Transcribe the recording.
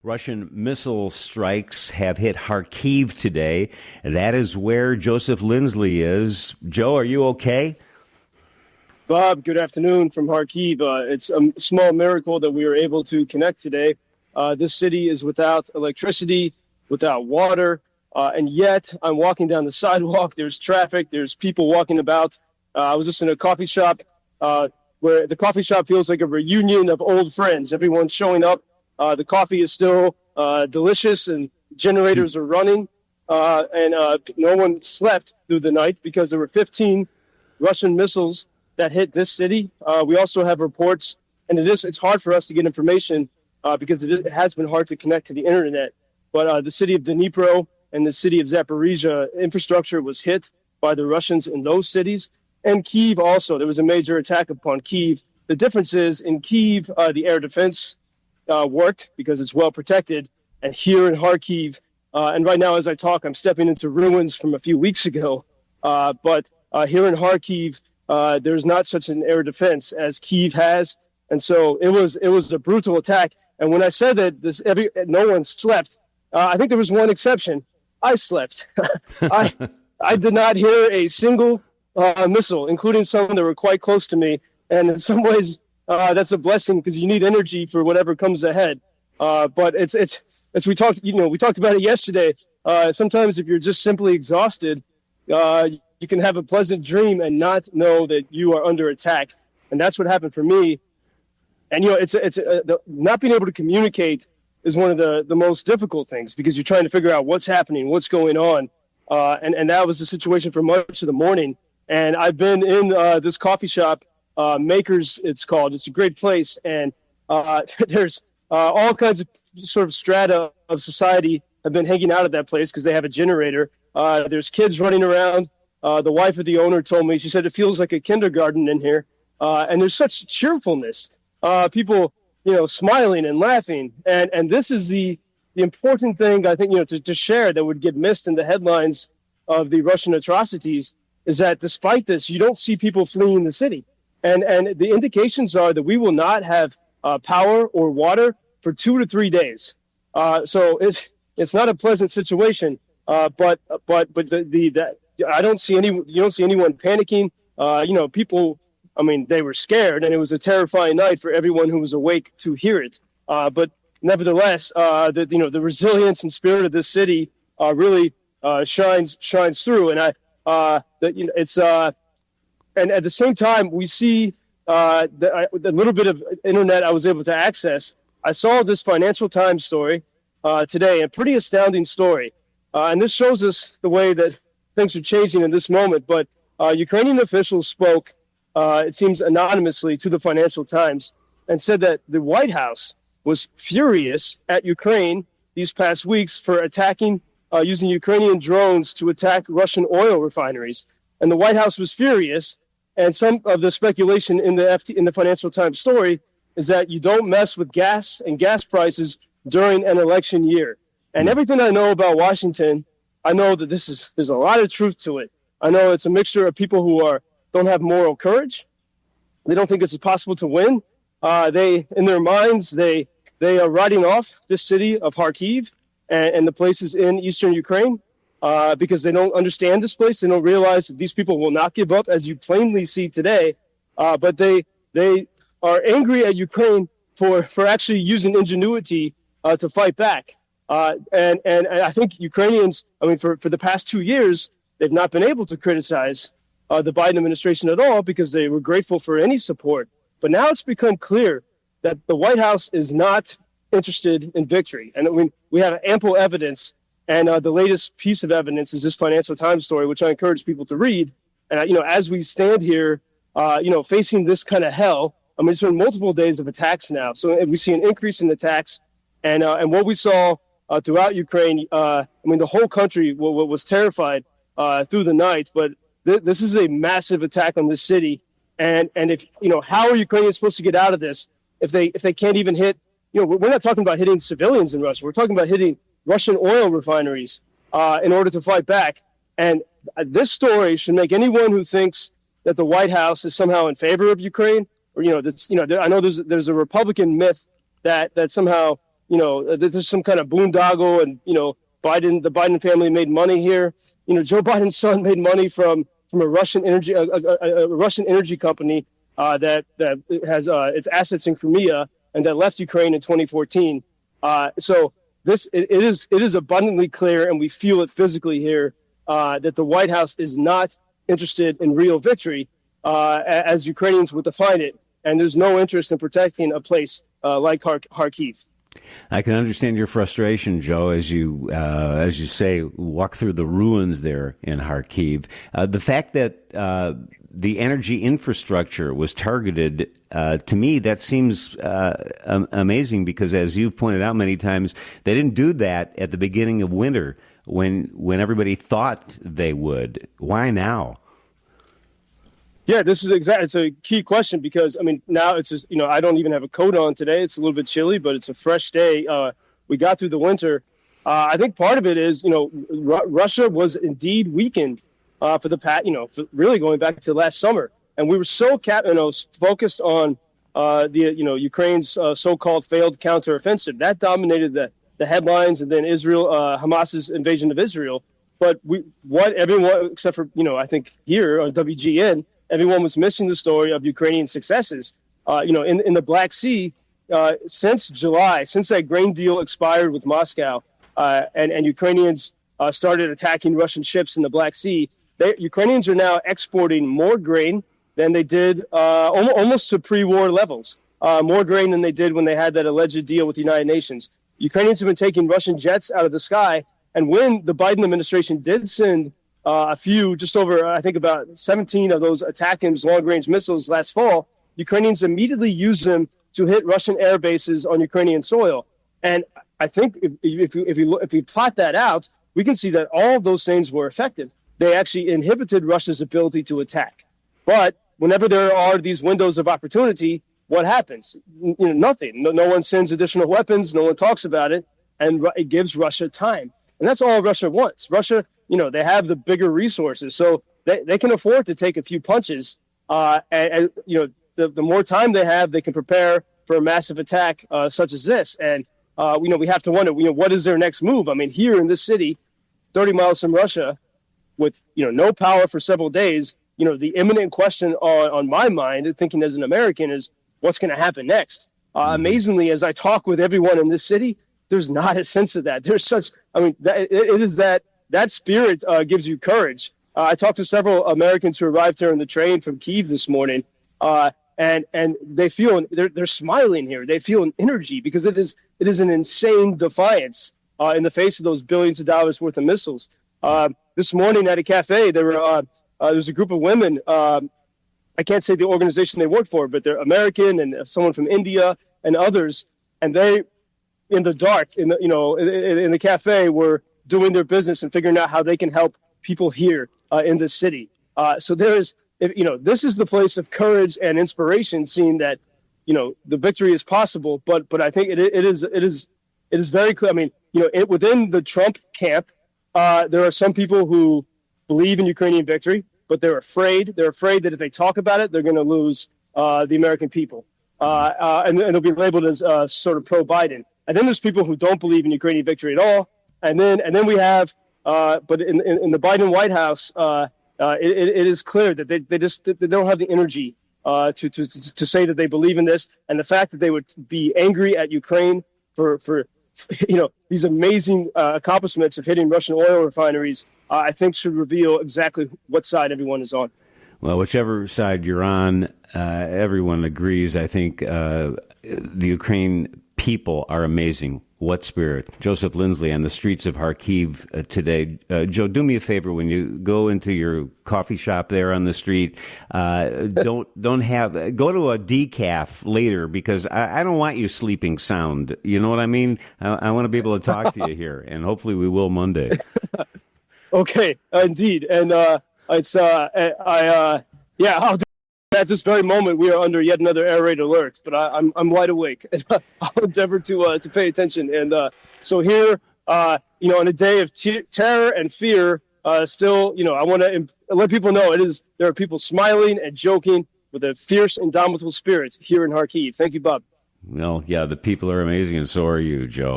Russian missile strikes have hit Kharkiv today. That is where Joseph Lindsley is. Joe, are you okay? Bob, good afternoon from Kharkiv. It's a small miracle that we were able to connect today. This city is without electricity, without water, and yet I'm walking down the sidewalk. There's traffic. There's people walking about. I was just in a coffee shop where the coffee shop feels like a reunion of old friends. Everyone's showing up. The coffee is still delicious and generators are running. And no one slept through the night because there were 15 Russian missiles that hit this city. We also have reports, and it's hard for us to get information because it has been hard to connect to the internet. But the city of Dnipro and the city of Zaporizhia, infrastructure was hit by the Russians in those cities. And Kyiv also, there was a major attack upon Kyiv. The difference is in Kyiv, the air defense worked because it's well protected. And here in Kharkiv, and right now as I talk, I'm stepping into ruins from a few weeks ago. But here in Kharkiv, there's not such an air defense as Kyiv has. And so it was a brutal attack. And when I said that no one slept, I think there was one exception. I slept. I did not hear a single missile, including some that were quite close to me. And in some ways, that's a blessing because you need energy for whatever comes ahead. But it's as we talked about it yesterday. Sometimes if you're just simply exhausted, you can have a pleasant dream and not know that you are under attack. And that's what happened for me. And not being able to communicate is one of the most difficult things because you're trying to figure out what's happening, what's going on. And that was the situation for much of the morning. And I've been in this coffee shop. Makers, it's called. It's a great place, and there's all kinds of sort of strata of society have been hanging out at that place because they have a generator. There's kids running around. The wife of the owner told me, she said it feels like a kindergarten in here, and there's such cheerfulness. People, smiling and laughing, and this is the important thing I think to share that would get missed in the headlines of the Russian atrocities is that despite this, you don't see people fleeing the city. And the indications are that we will not have power or water for 2 to 3 days. So it's not a pleasant situation. But I don't see you don't see anyone panicking. People. I mean, they were scared, and it was a terrifying night for everyone who was awake to hear it. But nevertheless, the resilience and spirit of this city really shines through. And it's. And at the same time, we see the little bit of internet I was able to access. I saw this Financial Times story today, a pretty astounding story. And this shows us the way that things are changing in this moment. But Ukrainian officials spoke, it seems anonymously, to the Financial Times and said that the White House was furious at Ukraine these past weeks for attacking, using Ukrainian drones to attack Russian oil refineries. And the White House was furious. And some of the speculation in the Financial Times story is that you don't mess with gas and gas prices during an election year. And everything I know about Washington, I know that there's a lot of truth to it. I know it's a mixture of people who don't have moral courage. They don't think it's possible to win. They, in their minds, they are writing off this city of Kharkiv and the places in eastern Ukraine. Because they don't understand this place. They don't realize that these people will not give up, as you plainly see today. But they are angry at Ukraine for actually using ingenuity to fight back. And I think Ukrainians, for the past 2 years, they've not been able to criticize the Biden administration at all because they were grateful for any support. But now it's become clear that the White House is not interested in victory. And we have ample evidence. And the latest piece of evidence is this Financial Times story, which I encourage people to read. And, as we stand here, facing this kind of hell, it's been multiple days of attacks now. So we see an increase in attacks. And what we saw throughout Ukraine, the whole country was terrified through the night. But this is a massive attack on this city. And if, how are Ukrainians supposed to get out of this if they can't even hit, we're not talking about hitting civilians in Russia. We're talking about hitting Russian oil refineries in order to fight back. And this story should make anyone who thinks that the White House is somehow in favor of Ukraine, or I know there's a Republican myth that somehow there's some kind of boondoggle, and the Biden family made money here. Joe Biden's son made money from a Russian energy company that has its assets in Crimea and that left Ukraine in 2014. So it is abundantly clear, and we feel it physically here, that the White House is not interested in real victory, as Ukrainians would define it, and there's no interest in protecting a place like Kharkiv. I can understand your frustration, Joe, as you say, walk through the ruins there in Kharkiv. The fact that the energy infrastructure was targeted, to me, that seems amazing, because, as you've pointed out many times, they didn't do that at the beginning of winter when everybody thought they would. Why now? Yeah, it's a key question, because, now it's just, I don't even have a coat on today. It's a little bit chilly, but it's a fresh day. We got through the winter. I think part of it is, Russia was indeed weakened for the past, for really going back to last summer. And we were so focused on Ukraine's so-called failed counteroffensive. That dominated the headlines, and then Hamas's invasion of Israel. But everyone, except for, I think here on WGN, everyone was missing the story of Ukrainian successes. In the Black Sea, since July, since that grain deal expired with Moscow, and Ukrainians started attacking Russian ships in the Black Sea, Ukrainians are now exporting more grain than they did almost to pre-war levels, more grain than they did when they had that alleged deal with the United Nations. Ukrainians have been taking Russian jets out of the sky, and when the Biden administration did send a few, just over, I think about 17 of those ATACMS long-range missiles last fall, Ukrainians immediately used them to hit Russian air bases on Ukrainian soil. And I think if we plot that out, we can see that all of those things were effective. They actually inhibited Russia's ability to attack. But whenever there are these windows of opportunity, what happens? Nothing. No one sends additional weapons. No one talks about it. And it gives Russia time. And that's all Russia wants. Russia, they have the bigger resources, so they can afford to take a few punches. The more time they have, they can prepare for a massive attack such as this. And we have to wonder, what is their next move? Here in this city, 30 miles from Russia, with no power for several days, the imminent question on my mind, thinking as an American, is what's going to happen next. Amazingly, as I talk with everyone in this city, there's not a sense of that. There's such, it is that spirit gives you courage. I talked to several Americans who arrived here on the train from Kyiv this morning, and they feel they're smiling here. They feel an energy, because it is an insane defiance in the face of those billions of dollars worth of missiles. This morning at a cafe, there was a group of women. I can't say the organization they work for, but they're American and someone from India and others, and they, in the dark, in the cafe, were doing their business and figuring out how they can help people here in this city. So this is the place of courage and inspiration, seeing that, the victory is possible. But I think it is very clear. Within the Trump camp, there are some people who believe in Ukrainian victory, but they're afraid. They're afraid that if they talk about it, they're going to lose the American people, and it'll be labeled as sort of pro-Biden. And then there's people who don't believe in Ukrainian victory at all. And then we have, but in the Biden White House, it is clear that they don't have the energy to say that they believe in this. And the fact that they would be angry at Ukraine for these amazing accomplishments of hitting Russian oil refineries, I think should reveal exactly what side everyone is on. Well, whichever side you're on, everyone agrees. I think the Ukraine people are amazing. What spirit. Joseph Lindsley on the streets of Kharkiv today. Joe, do me a favor when you go into your coffee shop there on the street. Go to a decaf later, because I don't want you sleeping sound. You know what I mean? I want to be able to talk to you here, and hopefully we will Monday. Okay, indeed, and I'll do. At this very moment, we are under yet another air raid alert, but I'm wide awake, and I'll endeavor to pay attention. And so here, in a day of terror and fear, still, I want to let people know there are people smiling and joking with a fierce, indomitable spirit here in Kharkiv. Thank you, Bob. Well, yeah, the people are amazing, and so are you, Joe.